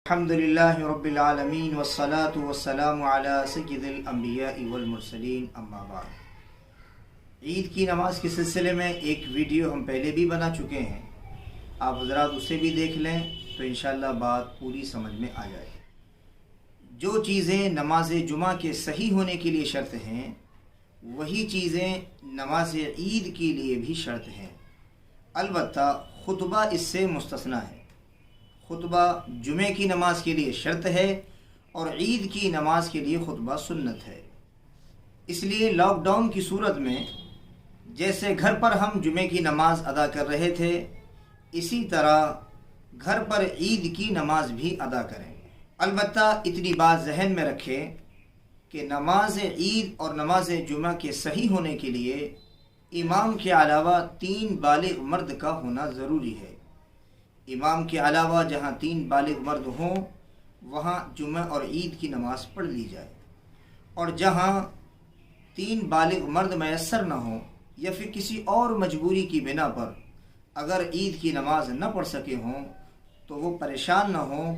الحمدللہ رب العالمین والصلاة والسلام علی سید الانبیاء والمرسلین اما بعد۔ عید کی نماز کے سلسلے میں ایک ویڈیو ہم پہلے بھی بنا چکے ہیں، آپ حضرات اسے بھی دیکھ لیں تو انشاءاللہ بات پوری سمجھ میں آ جائے۔ جو چیزیں نماز جمعہ کے صحیح ہونے کے لیے شرط ہیں وہی چیزیں نماز عید کے لیے بھی شرط ہیں، البتہ خطبہ اس سے مستثنیٰ ہے۔ خطبہ جمعہ کی نماز کے لیے شرط ہے اور عید کی نماز کے لیے خطبہ سنت ہے۔ اس لیے لاک ڈاؤن کی صورت میں جیسے گھر پر ہم جمعہ کی نماز ادا کر رہے تھے، اسی طرح گھر پر عید کی نماز بھی ادا کریں۔ البتہ اتنی بات ذہن میں رکھیں کہ نماز عید اور نماز جمعہ کے صحیح ہونے کے لیے امام کے علاوہ 3 بالغ مرد کا ہونا ضروری ہے۔ امام کے علاوہ جہاں 3 بالغ مرد ہوں وہاں جمعہ اور عید کی نماز پڑھ لی جائے، اور جہاں 3 بالغ مرد میسر نہ ہوں یا پھر کسی اور مجبوری کی بنا پر اگر عید کی نماز نہ پڑھ سکے ہوں تو وہ پریشان نہ ہوں،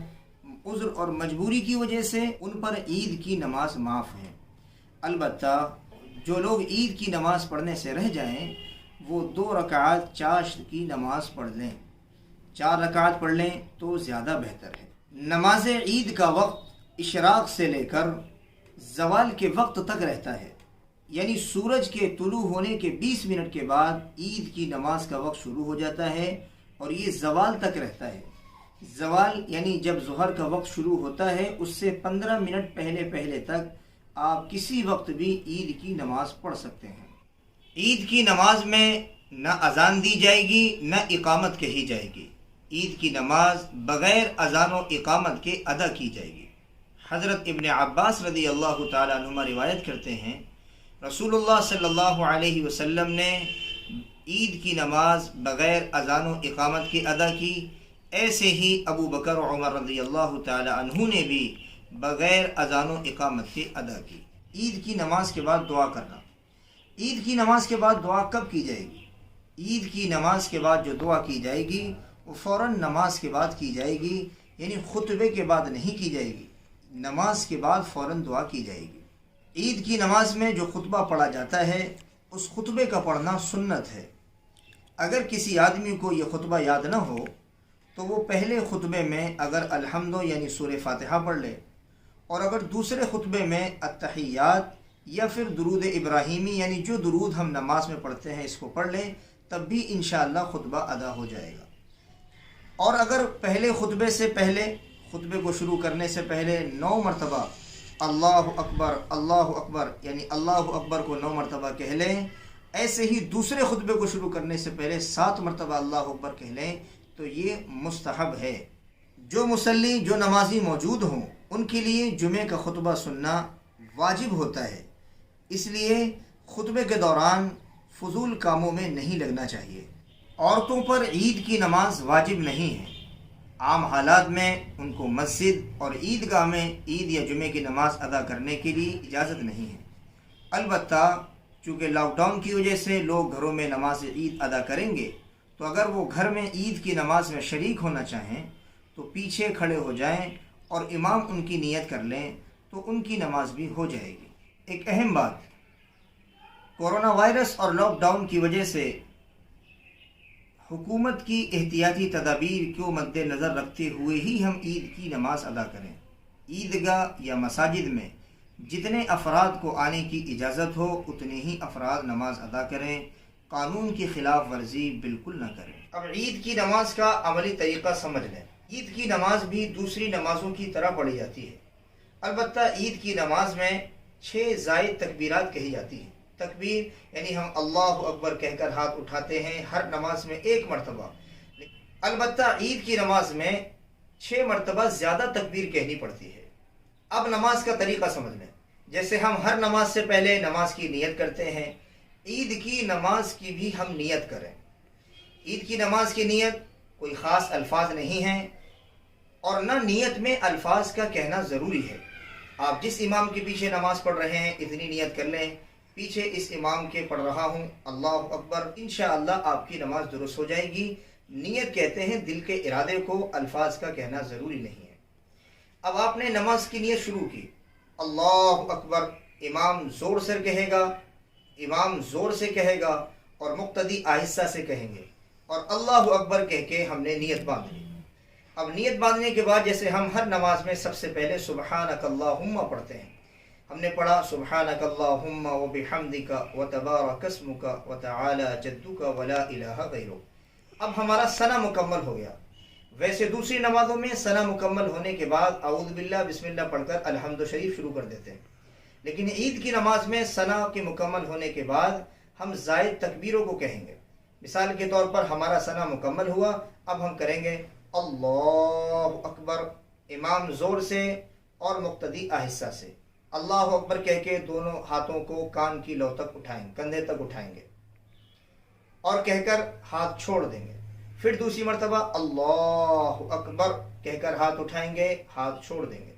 عذر اور مجبوری کی وجہ سے ان پر عید کی نماز معاف ہے۔ البتہ جو لوگ عید کی نماز پڑھنے سے رہ جائیں وہ 2 رکعات چاشت کی نماز پڑھ لیں، 4 رکعات پڑھ لیں تو زیادہ بہتر ہے۔ نماز عید کا وقت اشراق سے لے کر زوال کے وقت تک رہتا ہے، یعنی سورج کے طلوع ہونے کے 20 منٹ کے بعد عید کی نماز کا وقت شروع ہو جاتا ہے اور یہ زوال تک رہتا ہے۔ زوال یعنی جب ظہر کا وقت شروع ہوتا ہے اس سے 15 منٹ پہلے تک آپ کسی وقت بھی عید کی نماز پڑھ سکتے ہیں۔ عید کی نماز میں نہ اذان دی جائے گی نہ اقامت کہی جائے گی، عید کی نماز بغیر اذان و اقامت کے ادا کی جائے گی۔ حضرت ابن عباس رضی اللہ تعالیٰ عنہما روایت کرتے ہیں رسول اللہ صلی اللہ علیہ وسلم نے عید کی نماز بغیر اذان و اقامت کے ادا کی، ایسے ہی ابو بکر و عمر رضی اللہ تعالیٰ عنہ نے بھی بغیر اذان و اقامت کے ادا کی۔ عید کی نماز کے بعد دعا کرنا۔ عید کی نماز کے بعد دعا کب کی جائے گی؟ عید کی نماز کے بعد جو دعا کی جائے گی وہ فوراً نماز کے بعد کی جائے گی، یعنی خطبے کے بعد نہیں کی جائے گی، نماز کے بعد فوراً دعا کی جائے گی۔ عید کی نماز میں جو خطبہ پڑھا جاتا ہے اس خطبے کا پڑھنا سنت ہے۔ اگر کسی آدمی کو یہ خطبہ یاد نہ ہو تو وہ پہلے خطبے میں اگر الحمد یعنی سورہ فاتحہ پڑھ لے، اور اگر دوسرے خطبے میں التحیات یا پھر درود ابراہیمی یعنی جو درود ہم نماز میں پڑھتے ہیں اس کو پڑھ لیں تب بھی انشاءاللہ خطبہ ادا ہو جائے گا۔ اور اگر پہلے خطبے سے پہلے، خطبے کو شروع کرنے سے پہلے 9 مرتبہ اللہ اکبر یعنی اللہ اکبر کو 9 مرتبہ کہہ لیں، ایسے ہی دوسرے خطبے کو شروع کرنے سے پہلے 7 مرتبہ اللہ اکبر کہہ لیں تو یہ مستحب ہے۔ جو مصلی جو نمازی موجود ہوں ان کے لیے جمعہ کا خطبہ سننا واجب ہوتا ہے، اس لیے خطبے کے دوران فضول کاموں میں نہیں لگنا چاہیے۔ عورتوں پر عید کی نماز واجب نہیں ہے، عام حالات میں ان کو مسجد اور عیدگاہ میں عید یا جمعے کی نماز ادا کرنے کے لیے اجازت نہیں ہے۔ البتہ چونکہ لاک ڈاؤن کی وجہ سے لوگ گھروں میں نماز عید ادا کریں گے تو اگر وہ گھر میں عید کی نماز میں شریک ہونا چاہیں تو پیچھے کھڑے ہو جائیں اور امام ان کی نیت کر لیں تو ان کی نماز بھی ہو جائے گی۔ ایک اہم بات، کورونا وائرس اور لاک ڈاؤن کی وجہ سے حکومت کی احتیاطی تدابیر کو مد نظر رکھتے ہوئے ہی ہم عید کی نماز ادا کریں۔ عیدگاہ یا مساجد میں جتنے افراد کو آنے کی اجازت ہو اتنے ہی افراد نماز ادا کریں، قانون کی خلاف ورزی بالکل نہ کریں۔ اب عید کی نماز کا عملی طریقہ سمجھ لیں۔ عید کی نماز بھی دوسری نمازوں کی طرح پڑھی جاتی ہے، البتہ عید کی نماز میں 6 زائد تکبیرات کہی جاتی ہیں۔ تکبیر یعنی ہم اللہ اکبر کہہ کر ہاتھ اٹھاتے ہیں ہر نماز میں 1 مرتبہ، البتہ عید کی نماز میں 6 مرتبہ زیادہ تکبیر کہنی پڑتی ہے۔ اب نماز کا طریقہ سمجھ لیں۔ جیسے ہم ہر نماز سے پہلے نماز کی نیت کرتے ہیں، عید کی نماز کی بھی ہم نیت کریں۔ عید کی نماز کی نیت کوئی خاص الفاظ نہیں ہیں اور نہ نیت میں الفاظ کا کہنا ضروری ہے۔ آپ جس امام کے پیچھے نماز پڑھ رہے ہیں اتنی نیت کر لیں، پیچھے اس امام کے پڑھ رہا ہوں اللہ اکبر، انشاءاللہ آپ کی نماز درست ہو جائے گی۔ نیت کہتے ہیں دل کے ارادے کو، الفاظ کا کہنا ضروری نہیں ہے۔ اب آپ نے نماز کی نیت شروع کی، اللہ اکبر، امام زور سے کہے گا، امام زور سے کہے گا اور مقتدی آہستہ سے کہیں گے، اور اللہ اکبر کہہ کے ہم نے نیت باندھ لی۔ اب نیت باندھنے کے بعد جیسے ہم ہر نماز میں سب سے پہلے سبحانک اللہم پڑھتے ہیں، ہم نے پڑھا سبحانک اللہم وبحمدک وتبارک اسمک وتعالی جدک ولا الہ غیرک۔ اب ہمارا ثنا مکمل ہو گیا۔ ویسے دوسری نمازوں میں ثنا مکمل ہونے کے بعد اعوذ باللہ بسم اللہ پڑھ کر الحمد شریف شروع کر دیتے ہیں، لیکن عید کی نماز میں ثنا کے مکمل ہونے کے بعد ہم زائد تکبیروں کو کہیں گے۔ مثال کے طور پر ہمارا ثنا مکمل ہوا، اب ہم کریں گے اللہ اکبر، امام زور سے اور مقتدی آہستہ سے، اللہ اکبر کہہ کے دونوں ہاتھوں کو کان کی لو تک اٹھائیں، کندھے تک اٹھائیں گے اور کہہ کر ہاتھ چھوڑ دیں گے۔ پھر دوسری مرتبہ اللہ اکبر کہہ کر ہاتھ اٹھائیں گے، ہاتھ چھوڑ دیں گے۔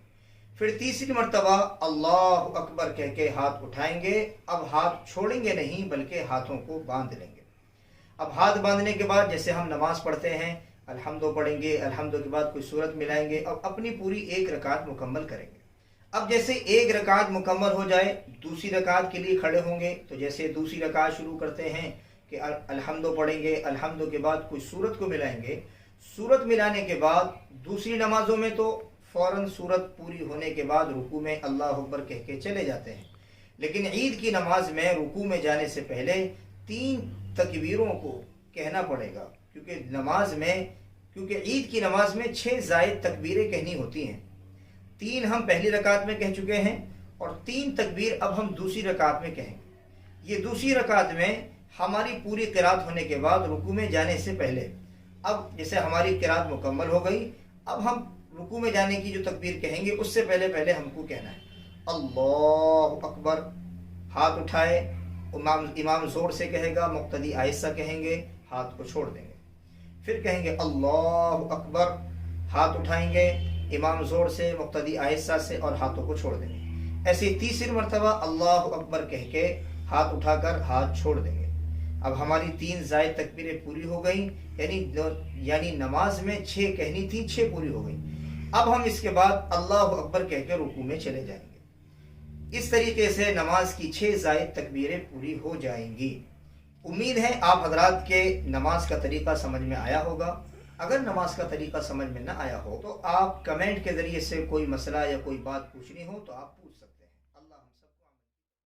پھر تیسری مرتبہ اللہ اکبر کہہ کے ہاتھ اٹھائیں گے، اب ہاتھ چھوڑیں گے نہیں بلکہ ہاتھوں کو باندھ لیں گے۔ اب ہاتھ باندھنے کے بعد جیسے ہم نماز پڑھتے ہیں الحمدو پڑھیں گے، الحمدو کے بعد کوئی سورت ملائیں گے اور اپنی پوری ایک رکعت مکمل کریں گے۔ اب جیسے ایک رکعت مکمل ہو جائے دوسری رکعت کے لیے کھڑے ہوں گے، تو جیسے دوسری رکعت شروع کرتے ہیں کہ الحمدو پڑھیں گے، الحمدو کے بعد کوئی سورت کو ملائیں گے، سورت ملانے کے بعد دوسری نمازوں میں تو فوراً سورت پوری ہونے کے بعد رکوع میں اللہ اکبر کہہ کے چلے جاتے ہیں، لیکن عید کی نماز میں رکوع میں جانے سے پہلے 3 تکبیروں کو کہنا پڑے گا، کیونکہ عید کی نماز میں 6 زائد تکبیریں کہنی ہوتی ہیں۔ 3 ہم پہلی رکعت میں کہہ چکے ہیں اور 3 تکبیر اب ہم دوسری رکعت میں کہیں گے۔ یہ دوسری رکعت میں ہماری پوری قرات ہونے کے بعد رکوع میں جانے سے پہلے، اب جیسے ہماری قرات مکمل ہو گئی، اب ہم رکوع میں جانے کی جو تکبیر کہیں گے اس سے پہلے ہم کو کہنا ہے اللہ اکبر، ہاتھ اٹھائے، امام زور سے کہے گا، مقتدی آہستہ کہیں گے، ہاتھ کو چھوڑ دیں گے۔ پھر کہیں گے اللہ اکبر، ہاتھ اٹھائیں گے، امام زور سے، مقتدی آہستہ سے اور ہاتھوں کو چھوڑ دیں گے۔ ایسے تیسری مرتبہ اللہ اکبر کہہ کے ہاتھ اٹھا کر ہاتھ چھوڑ دیں گے۔ اب ہماری 3 زائد تکبیریں پوری ہو گئیں، یعنی نماز میں 6 کہنی تھی، 6 پوری ہو گئیں۔ اب ہم اس کے بعد اللہ اکبر کہہ کے رکوع میں چلے جائیں گے۔ اس طریقے سے نماز کی 6 زائد تکبیریں پوری ہو جائیں گی۔ امید ہے آپ حضرات کے نماز کا طریقہ سمجھ میں آیا ہوگا۔ اگر نماز کا طریقہ سمجھ میں نہ آیا ہو تو آپ کمنٹ کے ذریعے سے کوئی مسئلہ یا کوئی بات پوچھنی ہو تو آپ پوچھ سکتے ہیں۔